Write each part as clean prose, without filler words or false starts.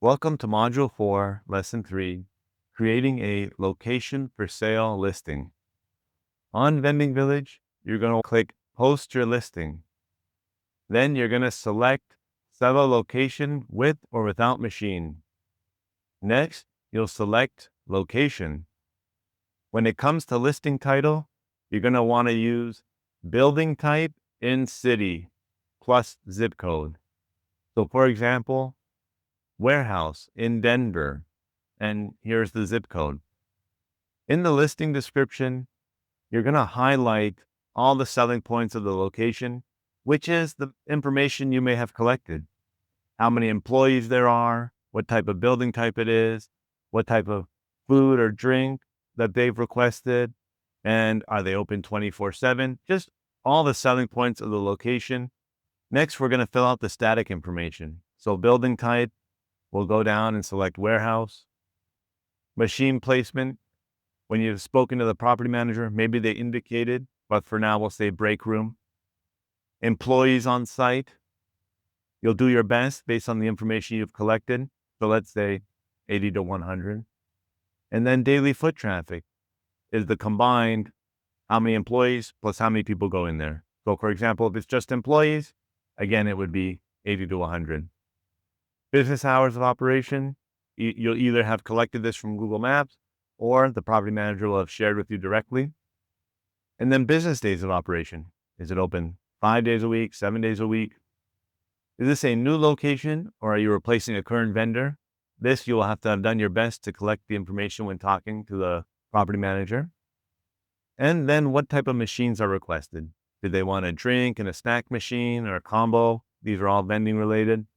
Welcome to Module 4, Lesson 3, Creating a Location for Sale Listing. On Vending Village, you're going to click Post Your Listing. Then you're going to select Sell a Location with or without machine. Next, you'll select Location. When it comes to listing title, you're going to want to use Building Type in City plus Zip Code. So for example, Warehouse in Denver, and here's the zip code. In the listing description, you're going to highlight all the selling points of the location, which is the information you may have collected. How many employees there are, what type of building type it is, what type of food or drink that they've requested, and are they open 24/7? Just all the selling points of the location. Next, we're going to fill out the static information. So building type, we'll go down and select warehouse. Machine placement, when you've spoken to the property manager, maybe they indicated, but for now we'll say break room. Employees on site, you'll do your best based on the information you've collected. So let's say 80 to 100. And then daily foot traffic is the combined how many employees plus how many people go in there. So for example, if it's just employees, again, it would be 80 to 100. Business hours of operation, you'll either have collected this from Google Maps or the property manager will have shared with you directly. And then business days of operation. Is it open 5 days a week, 7 days a week? Is this a new location or are you replacing a current vendor? This you will have to have done your best to collect the information when talking to the property manager. And then what type of machines are requested? Do they want a drink and a snack machine or a combo? These are all vending related.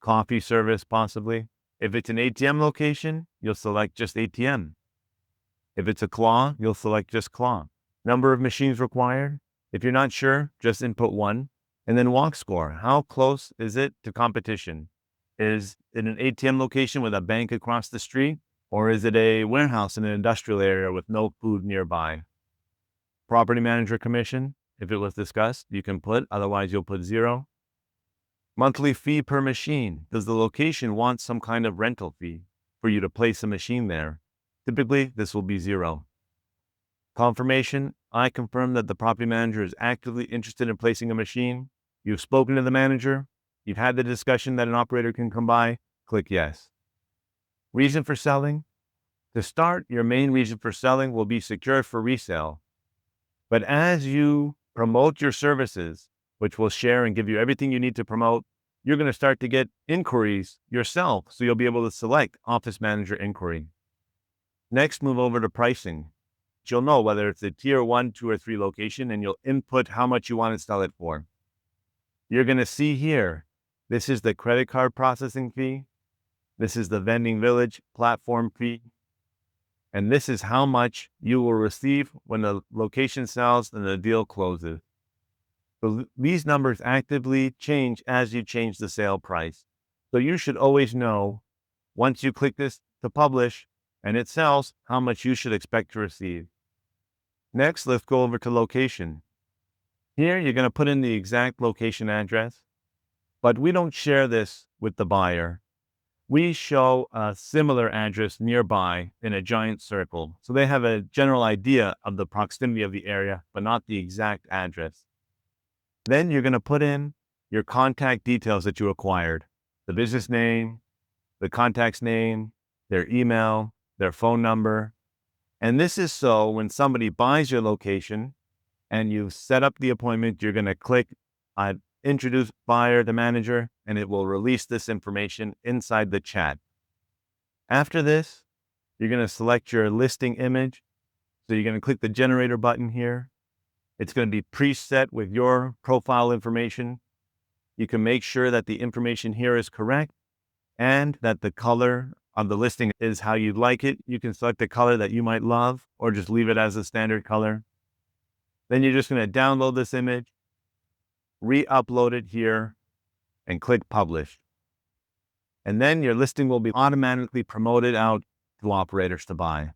Coffee service, possibly. If it's an ATM location, you'll select just ATM. If it's a claw, you'll select just claw. Number of machines required. If you're not sure, just input 1. And then walk score. How close is it to competition? Is it an ATM location with a bank across the street? Or is it a warehouse in an industrial area with no food nearby? Property manager commission. If it was discussed, you can put, otherwise you'll put 0. Monthly fee per machine. Does the location want some kind of rental fee for you to place a machine there? Typically, this will be 0. Confirmation. I confirm that the property manager is actively interested in placing a machine. You've spoken to the manager. You've had the discussion that an operator can come by. Click yes. Reason for selling. To start, your main reason for selling will be secured for resale. But as you promote your services, which will share and give you everything you need to promote, you're going to start to get inquiries yourself. So you'll be able to select office manager inquiry. Next, move over to pricing. You'll know whether it's a tier 1, 2, or 3 location, and you'll input how much you want to sell it for. You're going to see here, this is the credit card processing fee. This is the Vending Village platform fee. And this is how much you will receive when the location sells and the deal closes. So these numbers actively change as you change the sale price. So you should always know, once you click this to publish and it sells, how much you should expect to receive. Next, let's go over to location. Here, you're going to put in the exact location address, but we don't share this with the buyer. We show a similar address nearby in a giant circle. So they have a general idea of the proximity of the area, but not the exact address. Then you're going to put in your contact details that you acquired, the business name, the contact's name, their email, their phone number. And this is so when somebody buys your location and you set up the appointment, you're going to click on introduce buyer to manager, and it will release this information inside the chat. After this, you're going to select your listing image. So you're going to click the generator button here. It's going to be preset with your profile information. You can make sure that the information here is correct and that the color of the listing is how you'd like it. You can select the color that you might love or just leave it as a standard color. Then you're just going to download this image, re-upload it here, and click publish. And then your listing will be automatically promoted out to operators to buy.